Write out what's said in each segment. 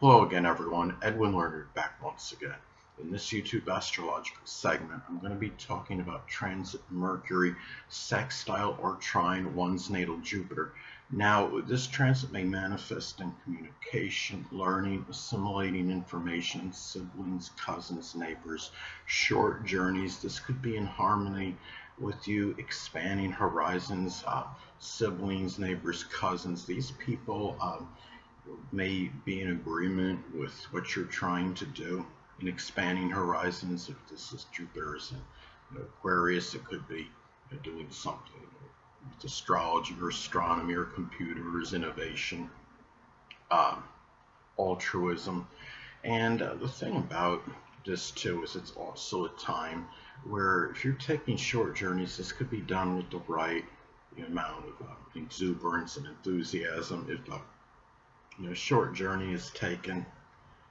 Hello again, everyone. Edwin Learnard back once again. In this YouTube astrological segment, I'm going to be talking about transit Mercury Sextile or Trine one's natal Jupiter. Now, this transit may manifest in communication, learning, assimilating information, siblings, cousins, neighbors, short journeys. This could be in harmony with you expanding horizons, siblings, neighbors, cousins. These people may be in agreement with what you're trying to do in expanding horizons. If this is Jupiter's in Aquarius, it could be doing something with astrology or astronomy or computers, innovation, um, altruism. And the thing about this too is it's also a time where if you're taking short journeys, this could be done with the right amount of exuberance and enthusiasm. If short journey is taken,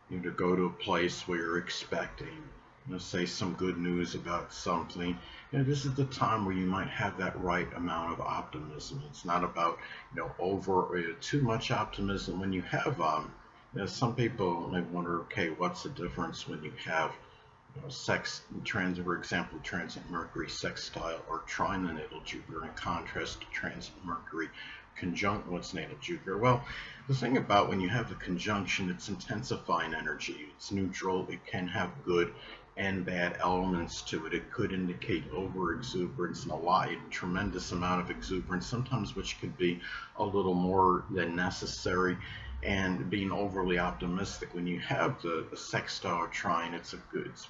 to go to a place where you're expecting, say some good news about something. This is the time where you might have that right amount of optimism. It's not about, over or too much optimism. When you have, some people may wonder, okay, what's the difference when you have, transit, for example, transit Mercury sextile or trine the natal Jupiter in contrast to transit Mercury conjunct what's natal Jupiter. Well, the thing about when you have the conjunction, it's intensifying energy. It's neutral. It can have good and bad elements to it. It could indicate over exuberance and a tremendous amount of exuberance, sometimes which could be a little more than necessary, and being overly optimistic. When you have the sextile trine, it's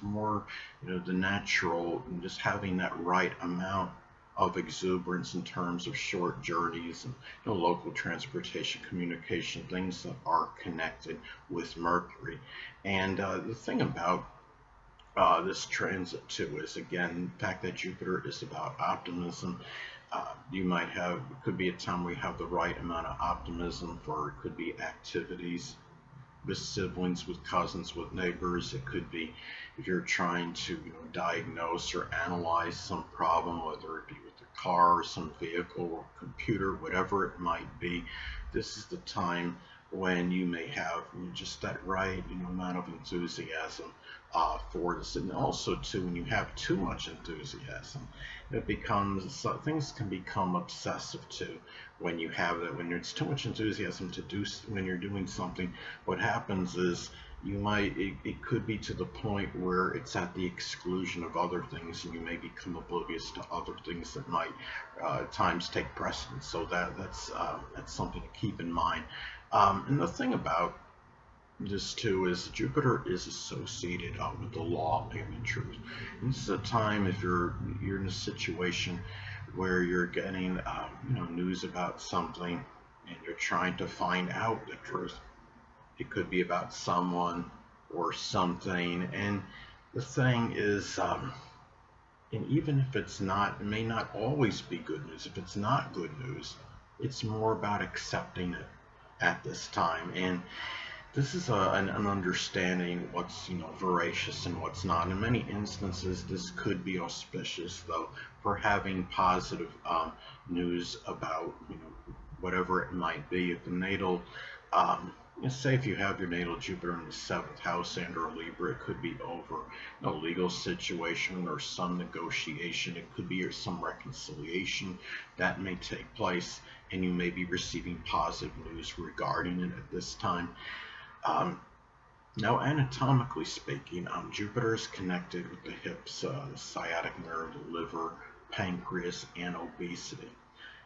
more, the natural, and just having that right amount of exuberance in terms of short journeys and local transportation, communication, things that are connected with Mercury. And the thing about this transit too is, again, the fact that Jupiter is about optimism. You might have, it could be a time where you have the right amount of optimism for, it could be activities with siblings, with cousins, with neighbors. It could be if you're trying to diagnose or analyze some problem, whether it be with a car or some vehicle or computer, whatever it might be. This is the time when you may have just that right amount of enthusiasm for this. And also too, when you have too much enthusiasm, it becomes, things can become obsessive too. When you have that, when it's too much enthusiasm to do, when you're doing something, what happens is it could be to the point where it's at the exclusion of other things, and you may become oblivious to other things that might times take precedence. So that's something to keep in mind. And the thing about this too is Jupiter is associated with the law of human truth. And this is a time, if you're in a situation where you're getting news about something and you're trying to find out the truth. It could be about someone or something, and the thing is, and even if it's not, it may not always be good news. If it's not good news, it's more about accepting it at this time. And this is an understanding what's veracious and what's not. In many instances, this could be auspicious, though, for having positive news about whatever it might be. If the natal, say if you have your natal Jupiter in the 7th house and or Libra, it could be over a legal situation or some negotiation. It could be some reconciliation that may take place, and you may be receiving positive news regarding it at this time. Now, anatomically speaking, Jupiter is connected with the hips, the sciatic nerve, the liver, pancreas, and obesity.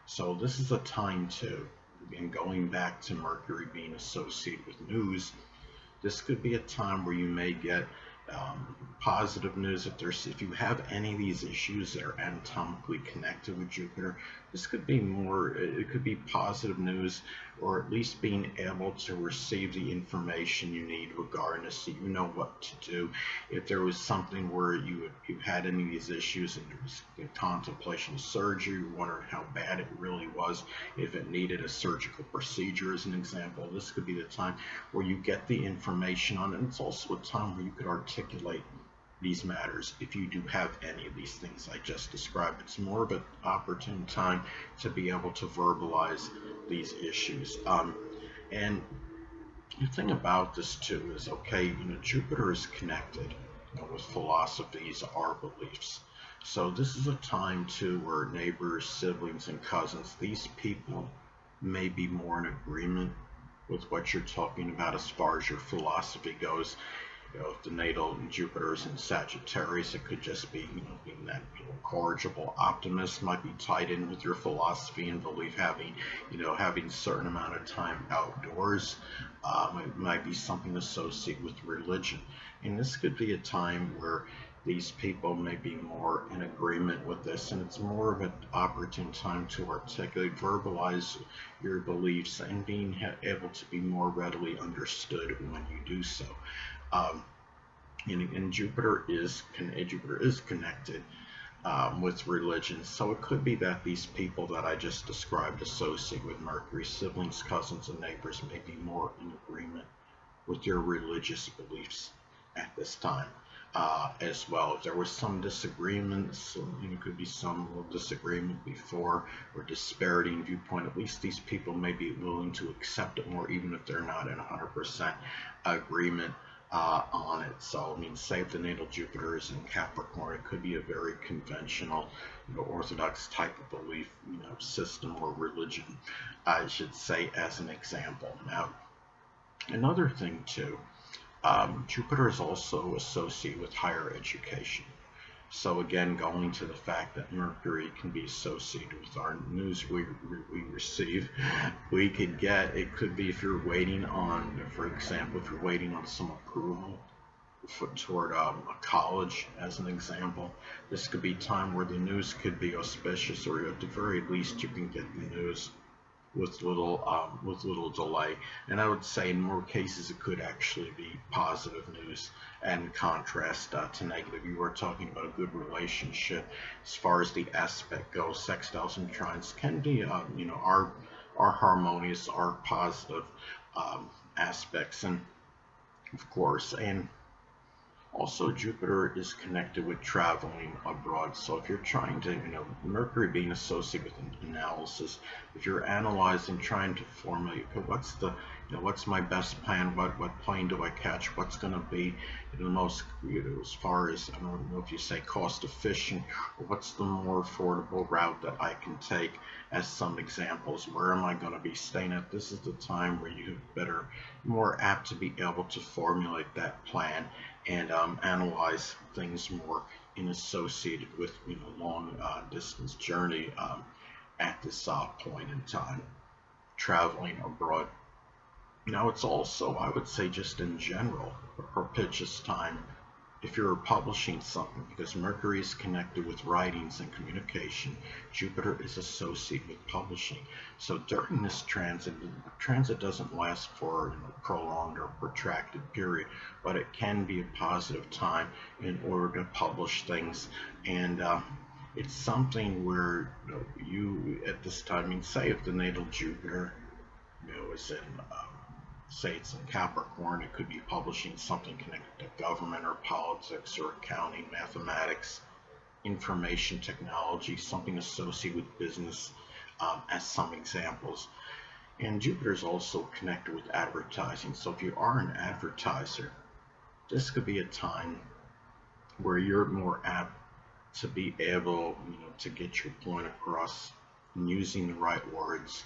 So this is a time too, and going back to Mercury being associated with news, this could be a time where you may get positive news. If you have any of these issues that are anatomically connected with Jupiter, this could be it could be positive news, or at least being able to receive the information you need regarding this, so you know what to do. If there was something where you had any of these issues and there was contemplation of surgery, you wondered how bad it really was, if it needed a surgical procedure as an example, this could be the time where you get the information on it. And it's also a time where you could articulate these matters. If you do have any of these things I just described, it's more of an opportune time to be able to verbalize these issues. And The thing about this too is, okay, Jupiter is connected, with philosophies, our beliefs. So this is a time too where neighbors, siblings, and cousins, these people may be more in agreement with what you're talking about as far as your philosophy goes. If the natal Jupiter is in Sagittarius, it could just be, being that, corrigible optimist might be tied in with your philosophy and belief, having a certain amount of time outdoors. It might be something associated with religion. And this could be a time where these people may be more in agreement with this, and it's more of an opportune time to articulate, verbalize your beliefs, and being able to be more readily understood when you do so. Um, and Jupiter is connected with religion, so it could be that these people that I just described associated with Mercury, siblings, cousins, and neighbors, may be more in agreement with your religious beliefs at this time. As well, if there was some disagreements, could be some little disagreement before or disparity in viewpoint, at least these people may be willing to accept it more, even if they're not in 100% agreement on it. So, say if the natal Jupiter is in Capricorn, it could be a very conventional, orthodox type of belief, system or religion, I should say, as an example. Now, another thing too, Jupiter is also associated with higher education. So again, going to the fact that Mercury can be associated with our news we receive, it could be if you're waiting on, for example, if you're waiting on some approval toward a college, as an example, this could be time where the news could be auspicious, or at the very least you can get the news with little delay. And I would say in more cases it could actually be positive news, and contrast to negative. You are talking about a good relationship as far as the aspect goes. Sextiles and trines can be, are harmonious, are positive aspects, and of course, and also, Jupiter is connected with traveling abroad. So if you're trying to, Mercury being associated with analysis, if you're analyzing, trying to formulate, okay, what's my best plan? What plane do I catch? What's going to be the most, as far as, I don't know if you say cost efficient, or what's the more affordable route that I can take? As some examples, where am I going to be staying at? This is the time where you better, more apt to be able to formulate that plan and analyze things more in associated with, long distance journey at this point in time, traveling abroad. Now, it's also, I would say, just in general, a propitious time if you're publishing something, because Mercury is connected with writings and communication. Jupiter is associated with publishing. So during this transit, the transit doesn't last for a prolonged or protracted period, but it can be a positive time in order to publish things. And it's something where, you at this time, say if the natal Jupiter, is in say it's in Capricorn, it could be publishing something connected to government or politics or accounting, mathematics, information technology, something associated with business, as some examples. And Jupiter is also connected with advertising. So if you are an advertiser, this could be a time where you're more apt to be able, to get your point across using the right words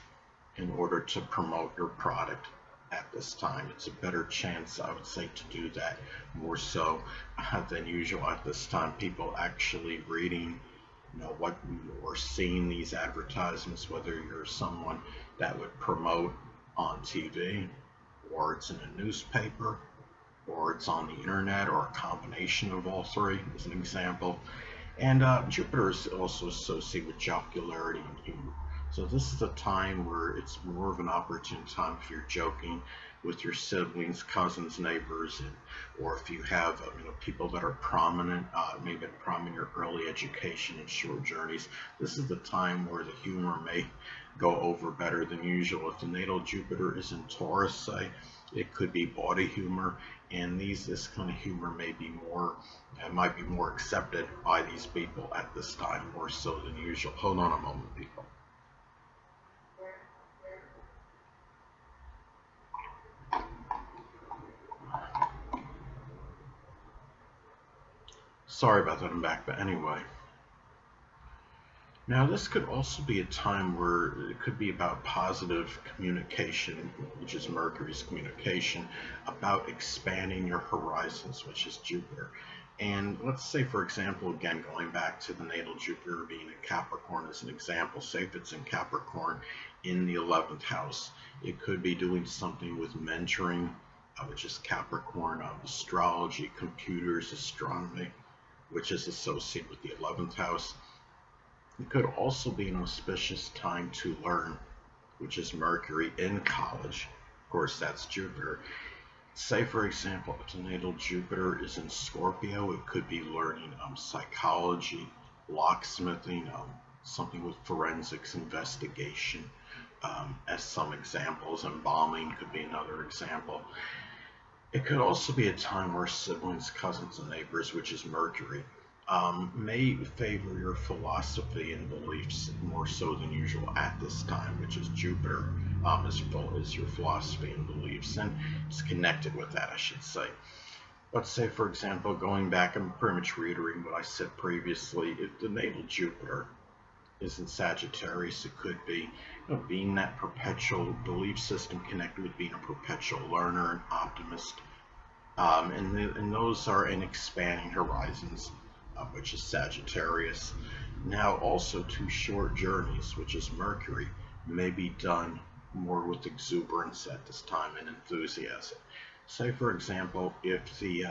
in order to promote your product. At this time, it's a better chance, I would say, to do that more so than usual at this time. People actually reading, what or seeing these advertisements, whether you're someone that would promote on TV, or it's in a newspaper, or it's on the internet, or a combination of all three, as an example. And Jupiter is also associated with jocularity and humor. So this is a time where it's more of an opportune time if you're joking with your siblings, cousins, neighbors, or if you have people that are prominent, maybe prominent in your early education and short journeys. This is the time where the humor may go over better than usual. If the natal Jupiter is in Taurus, say, it could be bawdy humor, and this kind of humor might be more accepted by these people at this time, more so than usual. Hold on a moment, people. Sorry about that, I'm back, but anyway. Now, this could also be a time where it could be about positive communication, which is Mercury's communication, about expanding your horizons, which is Jupiter. And let's say, for example, again, going back to the natal Jupiter being in Capricorn as an example, say if it's in Capricorn in the 11th house, it could be doing something with mentoring, which is Capricorn, astrology, computers, astronomy, which is associated with the 11th house. It could also be an auspicious time to learn, which is Mercury in college. Of course, that's Jupiter. Say, for example, if the natal Jupiter is in Scorpio, it could be learning psychology, locksmithing, something with forensics investigation, as some examples. Embalming could be another example. It could also be a time where siblings, cousins, and neighbors, which is Mercury, may favor your philosophy and beliefs more so than usual at this time, which is Jupiter, is your philosophy and beliefs, and it's connected with that, I should say. Let's say, for example, going back, I'm pretty much reiterating what I said previously, if the natal Jupiter is in Sagittarius, it could be being that perpetual belief system connected with being a perpetual learner, an optimist, and those are in expanding horizons, which is Sagittarius. Now, also two short journeys, which is Mercury, may be done more with exuberance at this time and enthusiasm. Say, for example, if the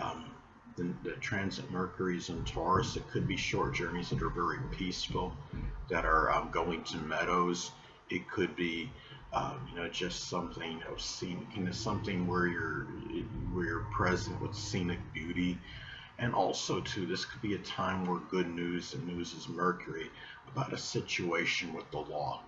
transit Mercury is in Taurus, it could be short journeys that are very peaceful, that are going to meadows. It could be just something of scenic, something where you're present with scenic beauty. And also, too, this could be a time where good news, and news is Mercury, about a situation with the law,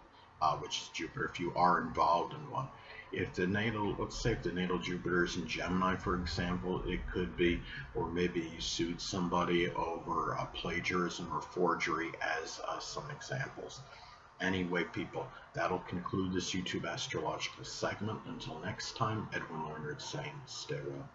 which is Jupiter, if you are involved in one. If the natal, let's say if the natal Jupiter is in Gemini, for example, it could be, or maybe you sued somebody over plagiarism or forgery as some examples. Anyway, people, that'll conclude this YouTube astrological segment. Until next time, Edwin Learnard saying, stay well.